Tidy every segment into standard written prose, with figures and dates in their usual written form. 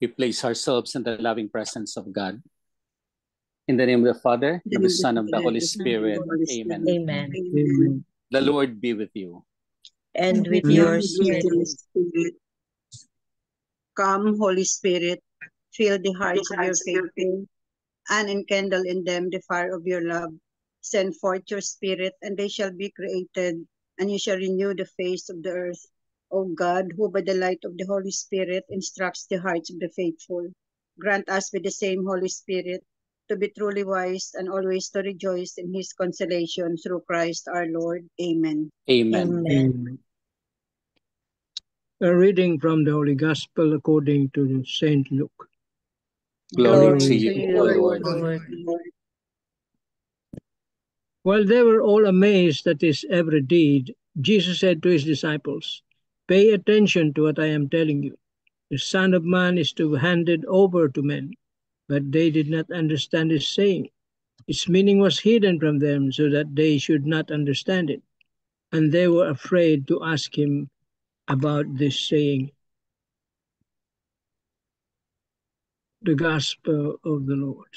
We place ourselves in the loving presence of God. In the name of the Father, of the Son, of the Holy Spirit. Amen. Amen. Amen. The Lord be with you. And with And your with your spirit. spirit. Come, Holy Spirit, fill the hearts of your faithful, and enkindle in them the fire of your love. Send forth your spirit, and they shall be created, and you shall renew the face of the earth. O God, who by the light of the Holy Spirit instructs the hearts of the faithful, grant us with the same Holy Spirit to be truly wise and always to rejoice in his consolation through Christ our Lord. Amen. Amen. Amen. A reading from the Holy Gospel according to Saint Luke. Glory to you, O Lord. While they were all amazed at his every deed, Jesus said to his disciples, "Pay attention to what I am telling you. The Son of Man is to be handed over to men." But they did not understand his saying. Its meaning was hidden from them so that they should not understand it. And they were afraid to ask him about this saying. The Gospel of the Lord.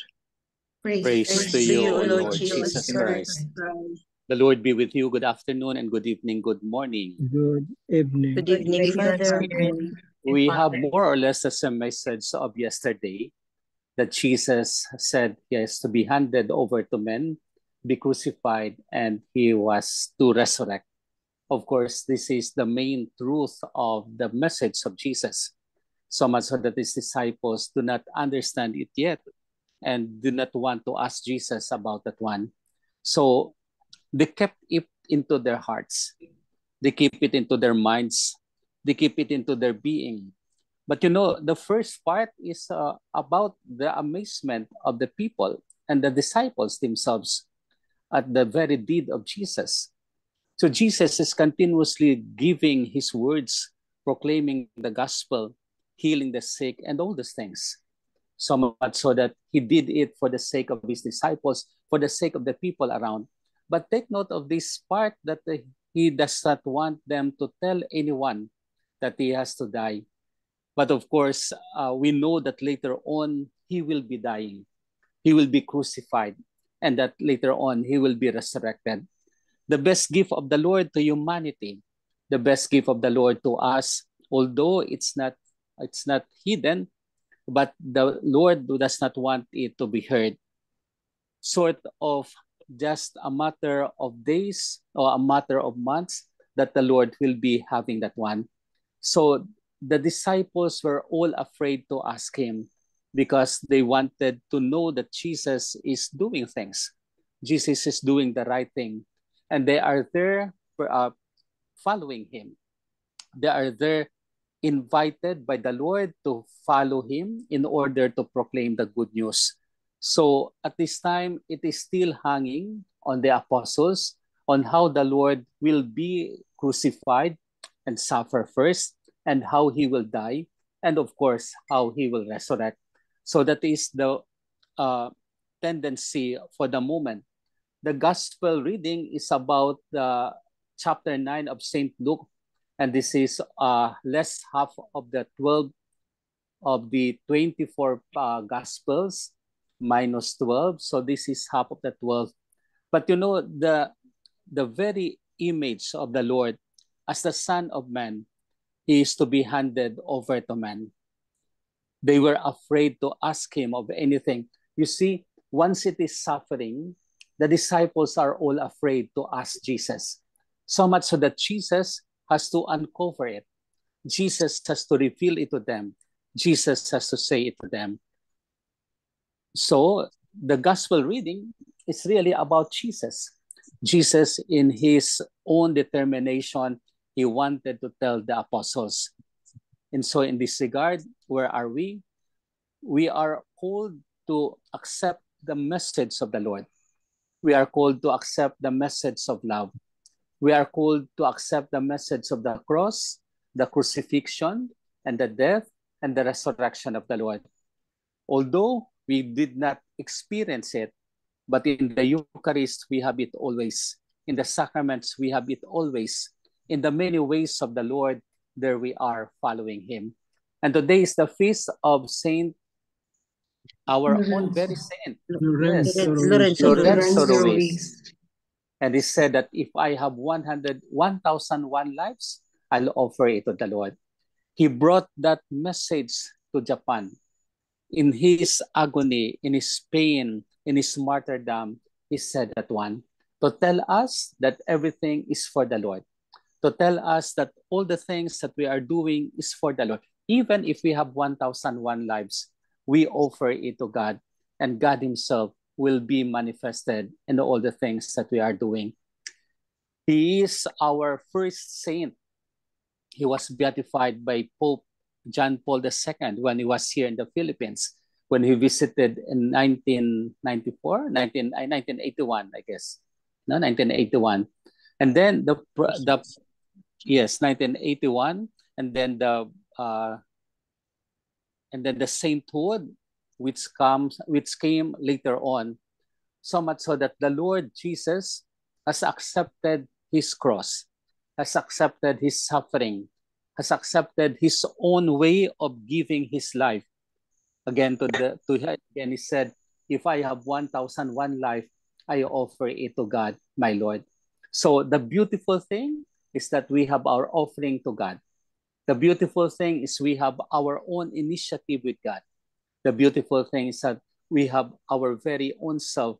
Praise to you, O Lord Jesus Christ. The Lord be with you. Good afternoon and good evening, good morning. Good evening. Good evening, Father. We have more or less the same message of yesterday, that Jesus said he is to be handed over to men, be crucified, and he was to resurrect. Of course, this is the main truth of the message of Jesus. So much so that his disciples do not understand it yet and do not want to ask Jesus about that one. So they kept it into their hearts. They keep it into their minds. They keep it into their being. But you know, the first part is about the amazement of the people and the disciples themselves at the very deed of Jesus. So Jesus is continuously giving his words, proclaiming the gospel, healing the sick, and all these things. So much so that he did it for the sake of his disciples, for the sake of the people around. But take note of this part that he does not want them to tell anyone that he has to die. But of course, we know that later on, he will be dying. He will be crucified. And that later on, he will be resurrected. The best gift of the Lord to humanity, the best gift of the Lord to us, although it's not hidden, but the Lord does not want it to be heard. Sort of just a matter of days or a matter of months that the Lord will be having that one. So the disciples were all afraid to ask him because they wanted to know that Jesus is doing things. Jesus is doing the right thing. And they are there following him. They are there invited by the Lord to follow him in order to proclaim the good news. So at this time, it is still hanging on the apostles on how the Lord will be crucified and suffer first, and how he will die, and of course, how he will resurrect. So that is the tendency for the moment. The gospel reading is about the chapter 9 of St. Luke, and this is less half of the 12 of the 24 gospels minus 12. So this is half of the 12. But you know, the very image of the Lord as the Son of Man, he is to be handed over to man. They were afraid to ask him of anything. You see, once it is suffering, the disciples are all afraid to ask Jesus. So much so that Jesus has to uncover it. Jesus has to reveal it to them. Jesus has to say it to them. So the gospel reading is really about Jesus. Jesus, in his own determination, he wanted to tell the apostles. And so in this regard, where are we? We are called to accept the message of the Lord. We are called to accept the message of love. We are called to accept the message of the cross, the crucifixion, and the death, and the resurrection of the Lord. Although we did not experience it, but in the Eucharist, we have it always. In the sacraments, we have it always. In the many ways of the Lord, there we are following him. And today is the feast of Saint, our own Lorenzo. very saint. Lorenzo Yes, Ruiz. Lorenzo Lorenzo Ruiz. And he said that if I have 1,001 lives, I'll offer it to the Lord. He brought that message to Japan. In his agony, in his pain, in his martyrdom, he said that one, to tell us that everything is for the Lord, to tell us that all the things that we are doing is for the Lord. Even if we have 1,001 lives, we offer it to God, and God himself will be manifested in all the things that we are doing. He is our first saint. He was beatified by Pope John Paul II when he was here in the Philippines, when he visited in 1981, I guess. No, 1981. And then yes, 1981, and then the sainthood which came later on, so much so that the Lord Jesus has accepted his cross, has accepted his suffering, has accepted his own way of giving his life. Again, again he said, if I have 1,001 life, I offer it to God, my Lord. So the beautiful thing is that we have our offering to God. The beautiful thing is we have our own initiative with God. The beautiful thing is that we have our very own self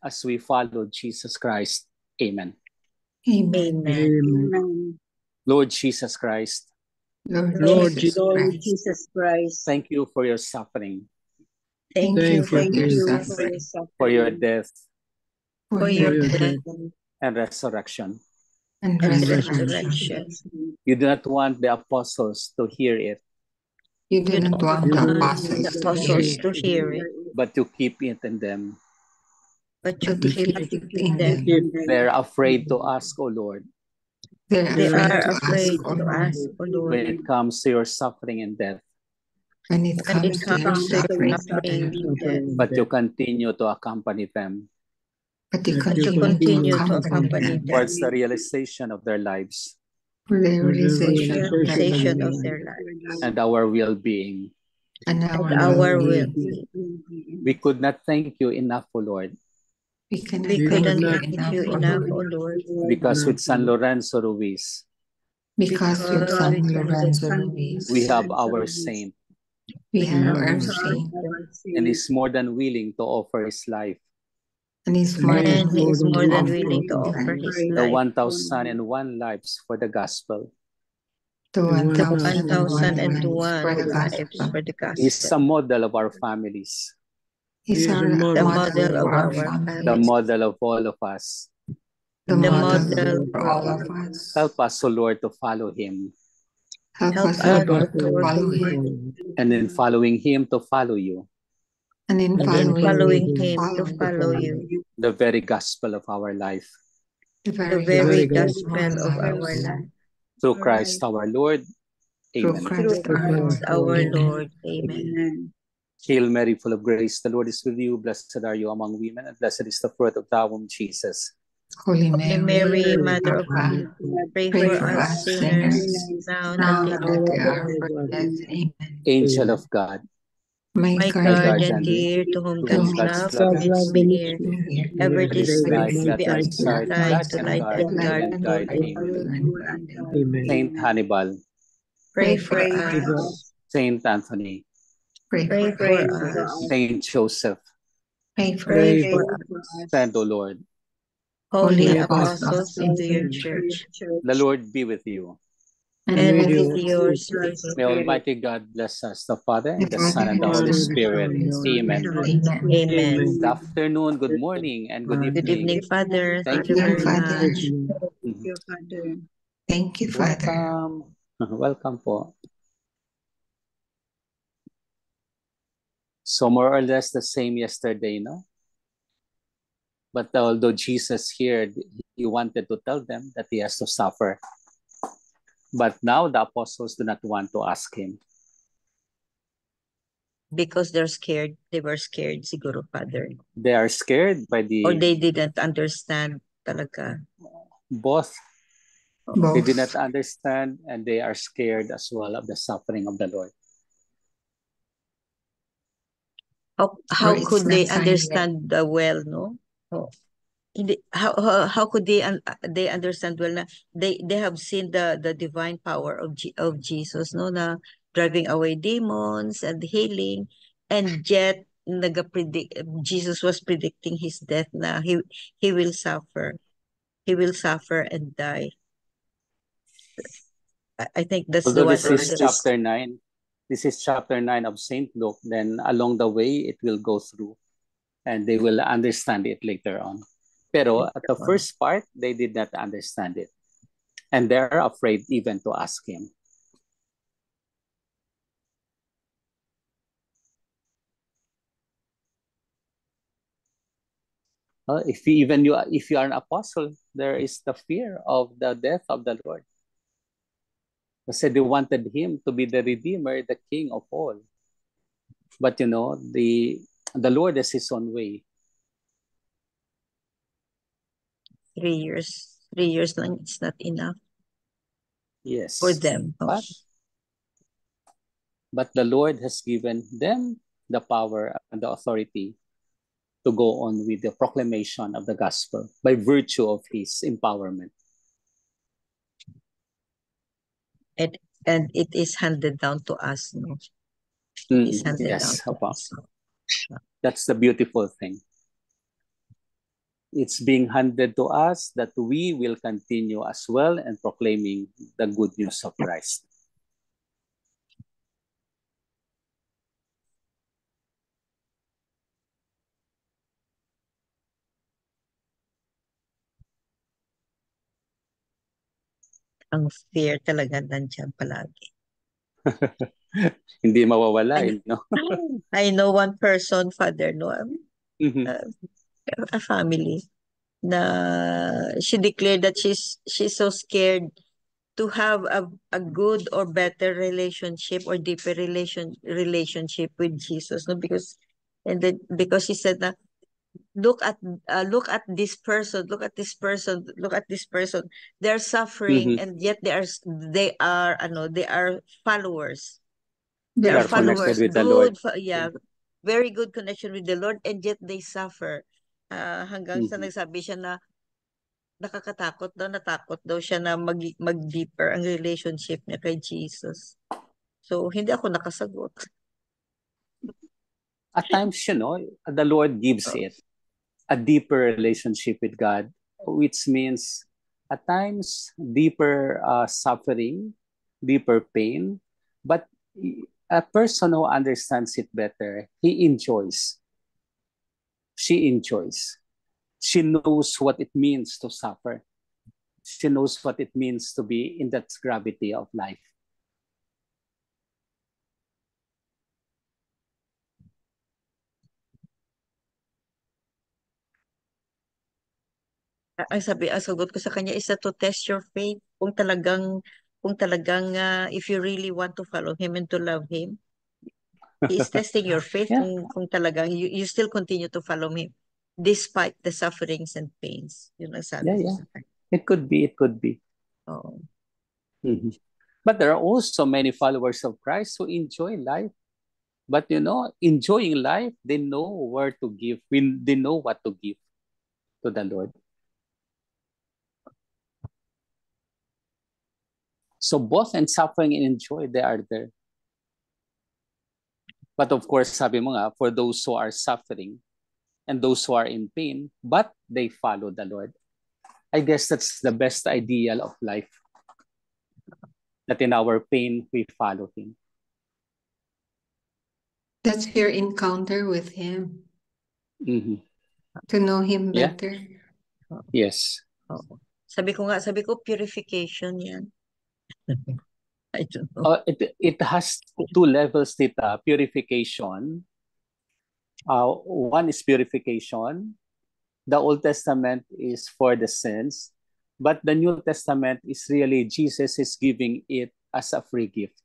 as we follow Jesus Christ. Amen. Amen. Amen. Lord Jesus Christ, Lord Jesus Lord Christ. Jesus Christ, thank you for your suffering, Thank you for thank your you for suffering, your suffering, for your death for your your death death and resurrection. and and resurrection. resurrection. You do not want the apostles to hear it, You didn't want the apostles to hear Apostles it, to hear it, but you keep it in them. but you but you keep keep it it in them. them. They're afraid to ask, O Lord, They're They afraid are to ask, afraid O to Lord, ask, O Lord, when it comes to your suffering and death, when it when it comes to your comes to suffering and suffering death. and death. but you continue to accompany them But you But you continue continue to to accompany accompany them them towards the realization of their lives for the for the realization of their realization life of their lives and our well-being. and and our our well-being. will. We could not thank you enough, O Lord, We cannot We thank couldn't you thank enough, you O enough, Lord, O Lord, because with San Lorenzo Ruiz, because with because San with Lorenzo Ruiz, we have our saint, we we have have our our saint, and is more than willing to offer his life. and he's more than and he is willing more to than offer willing to his offer life. his The life. 1,001 lives for the gospel. The The 1,001 1,001 lives for the lives gospel. for the He's gospel. a model of our families, He's He is our a The model model model of for our our the families, model of all of us. the the model model for all of us. Help us, O Lord, to follow him, Help help us, us, Lord, Lord, to follow him, and in following him to follow you, and in and in following following him to him to follow follow you, you, the very gospel of our life. the the very very gospel gospel of of our our lives. life. Through Christ our Lord. Through Amen. Christ Through our Christ Lord. our Amen. Lord. Amen. Amen. Hail Mary, full of grace, the Lord is with you. Blessed are you among women, and blessed is the fruit of thy womb, Jesus. Holy Holy Mary, Mary, Mother Mother of of God, God, pray pray for for us us sinners, sinners, now and now at the and hour at the of hour our of our death. death. Amen. Angel of God, My My guardian guardian guardian, dear, to whom to to whom God's whom God's love love God leads love me me here, here, ever every this night be let thy at star side light to and light guard and me guard and me. guide me. Amen. Saint Hannibal, Pray Pray for for us. us. Saint Anthony, Pray Pray for for us. us. Saint Joseph, Pray for Pray us. for us. send, O Lord. Holy Holy apostles apostles into your into church, The Lord be with you. and and with with you, your spirit. May Almighty God bless us, the Father, the and the Son, Father, and the the Holy Son, and the Spirit. Holy Spirit. Amen. Amen. Amen. Good afternoon, good morning, and good Good evening. evening, Father. Thank Thank you you. very Father. much. Thank you, Father. Thank you, Father. Welcome. Welcome po. So more or less the same yesterday, no? But although Jesus here, he wanted to tell them that he has to suffer. But now the apostles do not want to ask him. Because they're scared. They were scared, siguro, Father. They are scared by Or the they didn't understand talaga. both. They Both. did not understand, and they are scared as well of the suffering of the Lord. Or How it's could not they time yet. understand well, no? Oh, hindi, how could they understand well na they have seen the divine power of Jesus, no, na driving away demons and healing, and yet Jesus was predicting his death, na he will suffer and die. I think that's the Although one. this is chapter 9, this is chapter 9 of Saint Luke, then along the way it will go through and they will understand it later on. Pero at the first part, they did not understand it. And they're afraid even to ask him. If you are an apostle, there is the fear of the death of the Lord. Kasi they wanted him to be the Redeemer, the King of all. But the Lord has his own way. 3 years lang, it's not enough. Yes. For them. But the Lord has given them the power and the authority to go on with the proclamation of the gospel by virtue of his empowerment. And it is handed down to us, no? It is handed down to us. That's the beautiful thing. It's being handed to us that we will continue as well and proclaiming the good news of Christ. Ang fear talaga nandiyan palagi. Hindi mawawala, no? I know one person, Father, no? A family na she declared that she's so scared to have a good or better relationship or deeper relationship with Jesus, no? Because she said that look at this person, look at this person, they're suffering, and yet they are followers. They are followers, with the Lord. very good connection with the Lord, and yet they suffer. Hanggang sa nagsabi siya na natakot daw siya na mag-deeper ang relationship niya kay Jesus. So, hindi ako nakasagot. At times, the Lord gives it a deeper relationship with God, which means at times deeper suffering, deeper pain, but a person who understands it better, he enjoys. She enjoys. She knows what it means to suffer. She knows what it means to be in that gravity of life. Ang sagot ko sa kanya is to test your faith. Kung talagang if you really want to follow him and to love him, he is testing your faith. Kung talagang you still continue to follow him despite the sufferings and pains. Yun ang sabi ko sa kanya. It could be. Oh. But there are also many followers of Christ who enjoy life. But enjoying life, they know where to give. They know what to give to the Lord. So both in suffering and in joy, they are there. But of course, sabi mo nga, for those who are suffering and those who are in pain, but they follow the Lord. I guess that's the best ideal of life. That in our pain, we follow him. That's your encounter with him. To know him better. Yes. Sabi ko, purification yan. I don't know. It has two levels, Tita. Purification. One is purification. The Old Testament is for the sins. But the New Testament is really Jesus is giving it as a free gift.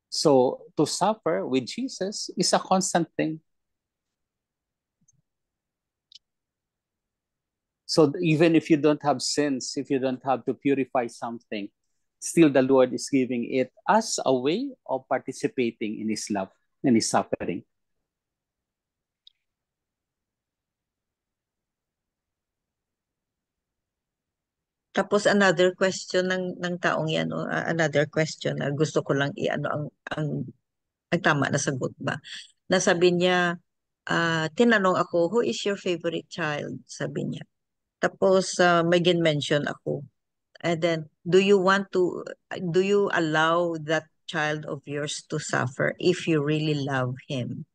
So to suffer with Jesus is a constant thing. So even if you don't have sins, if you don't have to purify something, still the Lord is giving it as a way of participating in his love. in his suffering. Tapos another question ng taong yan, no? Another question na gusto ko lang ang tama na sagot ba. Nasabi niya, tinanong ako, who is your favorite child? Sabi niya. Tapos may mention ako. And then, do you allow that child of yours to suffer if you really love him?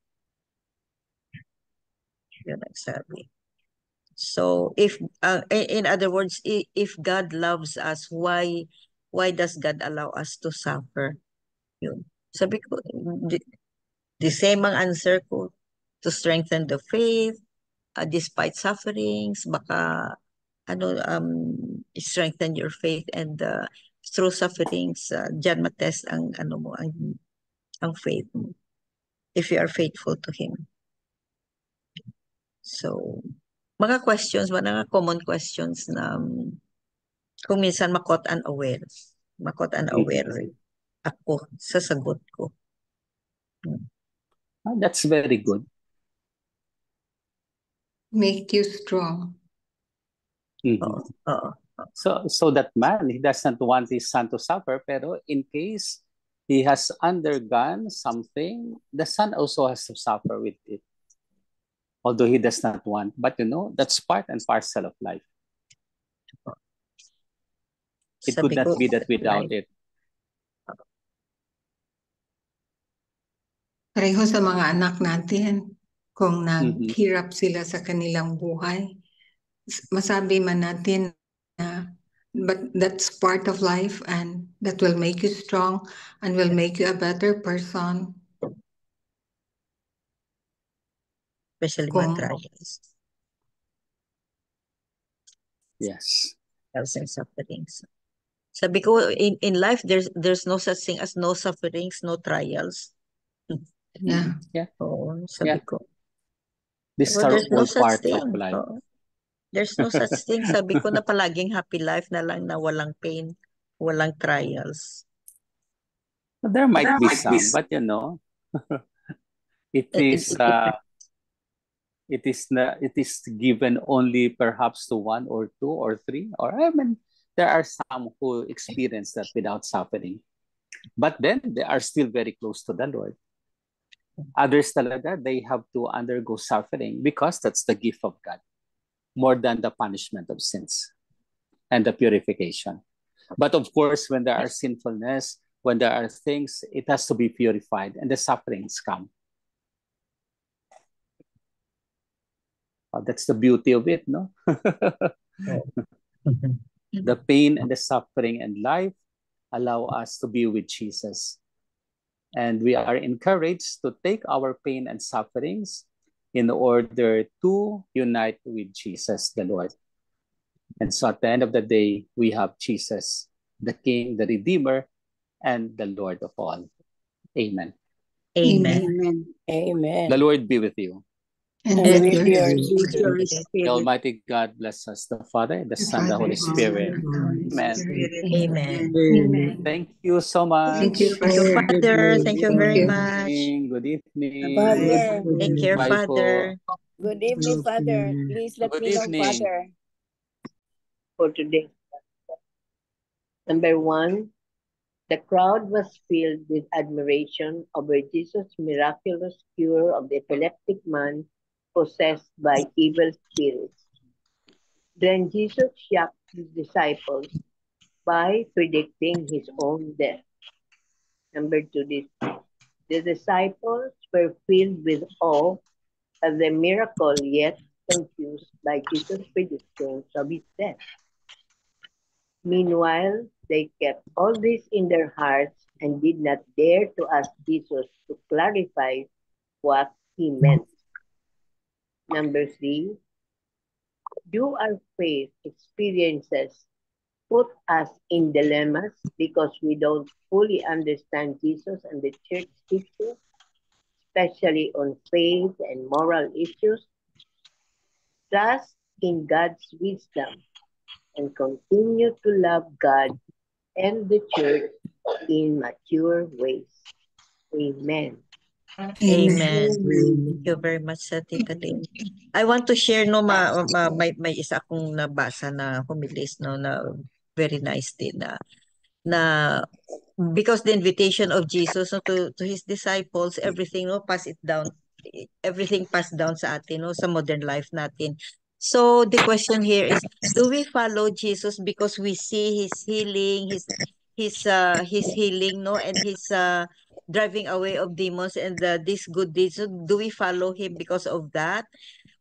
Yun ang sabi. So, in other words, if God loves us, why does God allow us to suffer? Yun. Sabi ko, the same ang answer ko, to strengthen the faith, despite sufferings, baka strengthen your faith, and through sufferings, diyan matest ang faith mo, if you are faithful to Him. So, mga common questions na kung minsan makot unaware ako sa sagot ko. That's very good. Make you strong. So that man, he doesn't want his son to suffer, pero in case he has undergone something, the son also has to suffer with it. Although he does not want, but that's part and parcel of life. It could not be that without it. Pareho sa mga anak natin, kung naghirap sila sa kanilang buhay, masabi man natin na but that's part of life, and that will make you strong and will make you a better person. Especially trials. Yes. Trials and sufferings. Sabi ko, in life, there's no such thing as no sufferings, no trials. Yeah. Oo, sabi ko. These are all part of life. There's no such thing. Sabi ko na palaging happy life na lang na walang pain, walang trials. There might be some, but it is given only perhaps to 1 or 2 or 3, or there are some who experience that without suffering, but then they are still very close to the Lord. Others talaga, they have to undergo suffering because that's the gift of God, more than the punishment of sins and the purification. But of course, when there are sinfulness, when there are things, it has to be purified, and the sufferings come. That's the beauty of it, no? The pain and the suffering and life allow us to be with Jesus. And we are encouraged to take our pain and sufferings in order to unite with Jesus, the Lord. And so at the end of the day, we have Jesus, the King, the Redeemer, and the Lord of all. Amen. Amen. Amen. The Lord be with you. And And with with your your spirit. The Almighty God bless us, the Father, the Son, the Holy Spirit. Amen. Amen. Amen. Thank you so much. Thank you, Thank you, Father. Thank you very you. much. Good evening. Father, Take care, Bye Father. po. good evening, Father. Please let Good me know, evening. Father. For today. Number 1, the crowd was filled with admiration over Jesus' miraculous cure of the epileptic man possessed by evil spirits. Then Jesus shocked his disciples by predicting his own death. Number 2, the disciples were filled with awe at the miracle, yet confused by Jesus' predictions of his death. Meanwhile, they kept all this in their hearts and did not dare to ask Jesus to clarify what he meant. Number 3, do our faith experiences put us in dilemmas because we don't fully understand Jesus and the church teaching, especially on faith and moral issues? Trust in God's wisdom and continue to love God and the church in mature ways. Amen. Amen. Thank you very much, Tita Lynn. I want to share may isa akong nabasa na humilis na very nice din na because the invitation of Jesus to his disciples, everything everything passed down sa atin sa modern life natin. So the question here is, do we follow Jesus because we see his healing, his healing, and his driving away of demons and these good deeds? So do we follow him because of that?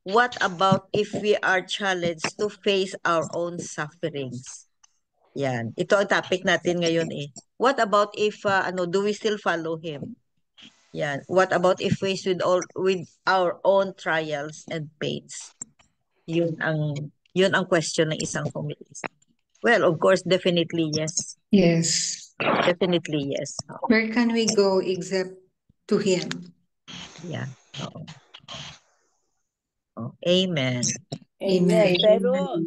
What about if we are challenged to face our own sufferings? Yan. Ito ang topic natin ngayon eh. What about if do we still follow him? Yan. What about if faced with our own trials and pains? Yun ang question ng isang humilis. Well, of course, definitely yes. Yes. Definitely yes. Where can we go except to him? Yeah. Amen. Amen.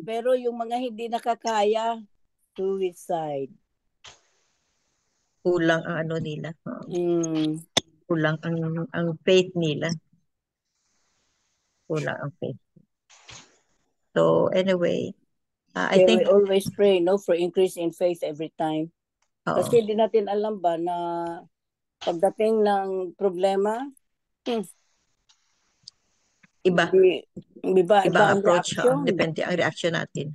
Pero yung mga hindi nakakaya, suicide. Kulang ang nila. Kulang ang faith nila. Kulang ang faith. So anyway, I think we always pray for increase in faith every time. Kasi hindi natin alam ba na pagdating ng problema, iba ang approach. reaction. Depende ang reaction natin.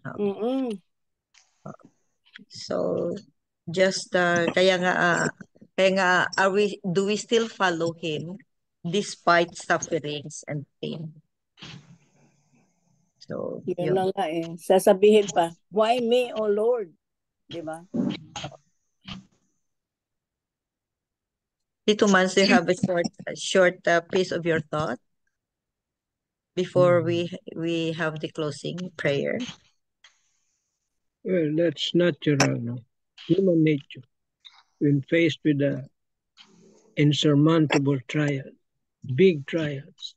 So just kaya nga do we still follow him despite sufferings and pain? So yun na nga eh. Sasabihin pa, why me, O Lord? Diba? Tito Mans, do you have a short piece of your thought before we have the closing prayer? Well, that's natural, no? Human nature. When faced with an insurmountable trial, big trials,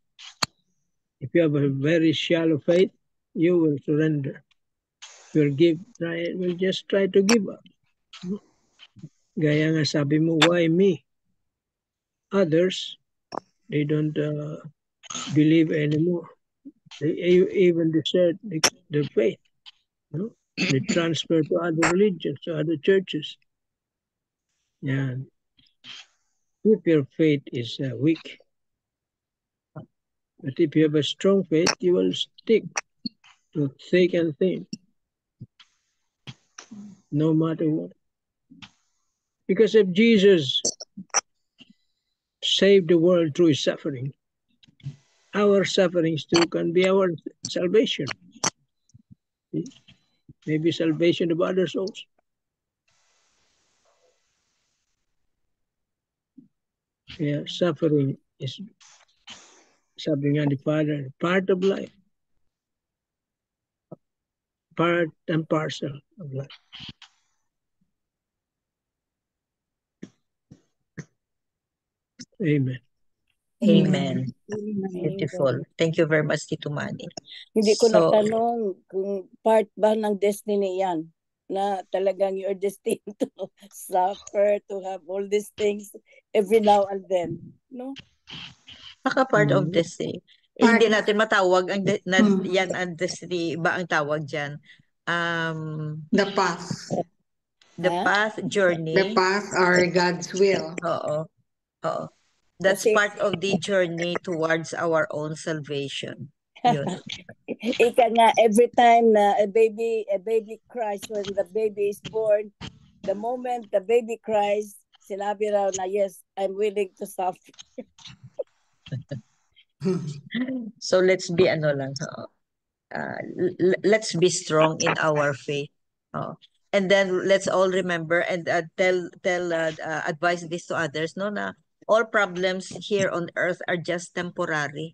if you have a very shallow faith, you will surrender. You'll just try to give up. Gaya nga sabi mo, why me? Others, they don't believe anymore. They even desert their faith. They transfer to other religions, to other churches. Yeah. If your faith is weak, but if you have a strong faith, you will stick to thick and thin, no matter what. Because if Jesus saved the world through his suffering, our sufferings too can be our salvation. Maybe salvation of other souls. Yeah, suffering is something on the Father, part of life, part and parcel of life. Amen. Amen. Beautiful. Thank you very much, Tito Manny. Hindi ko natanong kung part ba ng destiny yan, na talagang you're destined to suffer, to have all these things every now and then, no? Baka part of destiny. Hindi natin matawag yan ang destiny, ba ang tawag dyan? The path. The path, journey. The path or God's will. Oo. That's part of the journey towards our own salvation. Yun. Ika nga, every time na a baby cries, when the baby is born, the moment the baby cries, sinabi raw na, yes, I'm willing to suffer. So let's be let's be strong in our faith. And then let's all remember and advise this to others, na all problems here on earth are just temporary.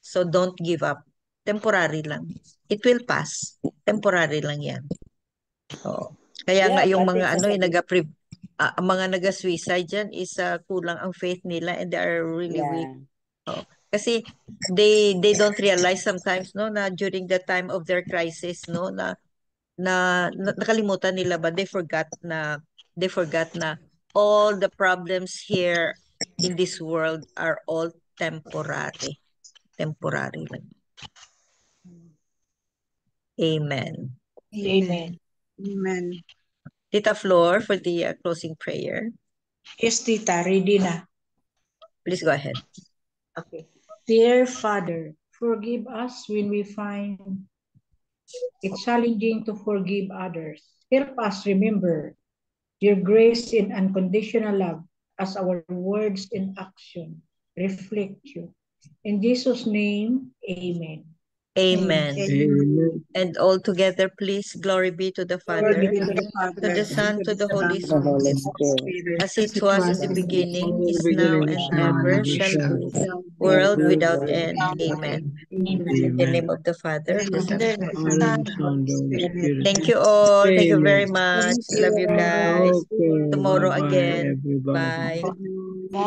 So don't give up. Temporary lang. It will pass. Temporary lang yan. Kaya nga yung mga mga naga-suicide dyan is kulang ang faith nila and they are really weak. Kasi they don't realize sometimes na during the time of their crisis na nakalimutan nila ba, they forgot na all the problems here in this world are all temporary. Temporary lang. Amen. Amen. Amen. Tita Flor for the closing prayer. Yes, Tita, ready na. Please go ahead. Okay. Dear Father, forgive us when we find it challenging to forgive others. Help us remember your grace and unconditional love as our words and action reflect you. In Jesus' name, amen. Amen. Amen. And all together, please, glory be to the Glory Father, be to the to Father, the Son, to the Holy The Holy Spirit, Spirit. as it was in the beginning, is now, and now and ever ever shall shall be, be. world without Amen. end. Amen. In Amen. the name of the Father, In the the Son, name of the Father, Father, and the the Son, Holy the Holy Spirit. Spirit. thank you all. Thank you very Amen. much. Thank Love you you. guys. Okay, Tomorrow bye-bye, again. everybody. Bye. Bye.